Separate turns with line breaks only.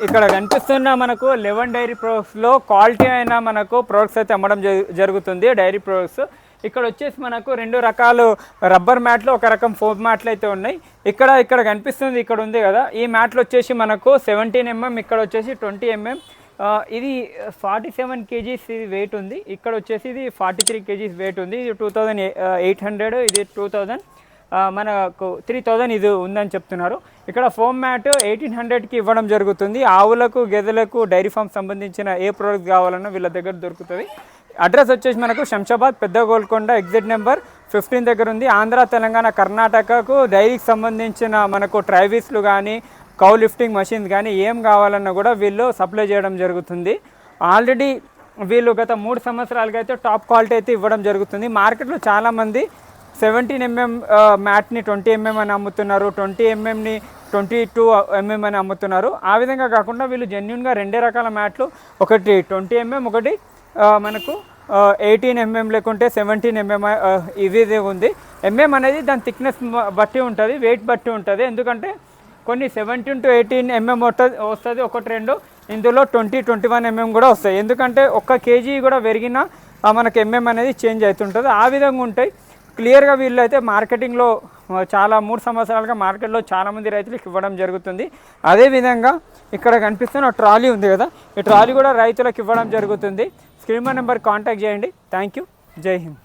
ఇక్కడ కనిపిస్తున్న మనకు 11 డైరీ ప్రొడక్ట్స్లో క్వాలిటీ అయిన మనకు ప్రొడక్ట్స్ అయితే అమ్మడం జరుగుతుంది. డైరీ ప్రొడక్ట్స్ ఇక్కడ వచ్చేసి మనకు 2 రకాలు రబ్బర్ మ్యాట్లు, ఒక రకం ఫోమ్ మ్యాట్లు అయితే ఉన్నాయి. ఇక్కడ కనిపిస్తుంది, ఇక్కడ ఉంది కదా, ఈ మ్యాట్లు వచ్చేసి మనకు 17 mm, ఇక్కడ వచ్చేసి 20 mm. ఇది 47 kgs ఇది వెయిట్ ఉంది. ఇక్కడ వచ్చేసి ఇది 43 kgs వెయిట్ ఉంది. ఇది 2800, ఇది 2000, మనకు 3000 ఇది ఉందని చెప్తున్నారు. ఇక్కడ ఫోమ్ మ్యాట్ 1800కి ఇవ్వడం జరుగుతుంది. ఆవులకు, గెదలకు, డైరీ ఫామ్ సంబంధించిన ఏ ప్రోడక్ట్ కావాలన్నా వీళ్ళ దగ్గర దొరుకుతుంది. అడ్రస్ వచ్చేసి మనకు శంషాబాద్, పెద్ద గోల్కొండ, ఎగ్జిట్ నెంబర్ 15 దగ్గర ఉంది. ఆంధ్ర, తెలంగాణ, కర్ణాటకకు డైరీకి సంబంధించిన మనకు ట్రైవీస్లు కానీ, కౌ లిఫ్టింగ్ మషిన్స్ కానీ ఏం కావాలన్నా కూడా వీళ్ళు సప్లై చేయడం జరుగుతుంది. ఆల్రెడీ వీళ్ళు గత 3 సంవత్సరాలుగా అయితే టాప్ క్వాలిటీ అయితే ఇవ్వడం జరుగుతుంది. మార్కెట్లో చాలామంది 17 mm మ్యాట్ని 20 mm అని అమ్ముతున్నారు, 20 mmని 22 mm అని అమ్ముతున్నారు. ఆ విధంగా కాకుండా వీళ్ళు జెన్యున్గా 2 రకాల మ్యాట్లు, ఒకటి 20 mm, ఒకటి మనకు 18 mm లేకుంటే 17 mm ఇది ఉంది. mm అనేది దాని థిక్నెస్ బట్టి ఉంటుంది, వెయిట్ బట్టి ఉంటుంది. ఎందుకంటే కొన్ని 17 to 18 mm వస్తుంది, ఒకటి రెండు. ఇందులో 20-21 mm కూడా వస్తాయి. ఎందుకంటే 1 kg కూడా పెరిగినా మనకు mm అనేది చేంజ్ అవుతుంటుంది. ఆ విధంగా ఉంటాయి. క్లియర్గా వీళ్ళు అయితే మార్కెటింగ్లో చాలా 3 సంవత్సరాలుగా మార్కెట్లో చాలామంది రైతులకు ఇవ్వడం జరుగుతుంది. అదేవిధంగా ఇక్కడ కనిపిస్తున్న ట్రాలీ ఉంది కదా, ఈ ట్రాలీ కూడా రైతులకు ఇవ్వడం జరుగుతుంది. స్క్రీన్ నెంబర్ కాంటాక్ట్ చేయండి. Thank you. జై హింద్.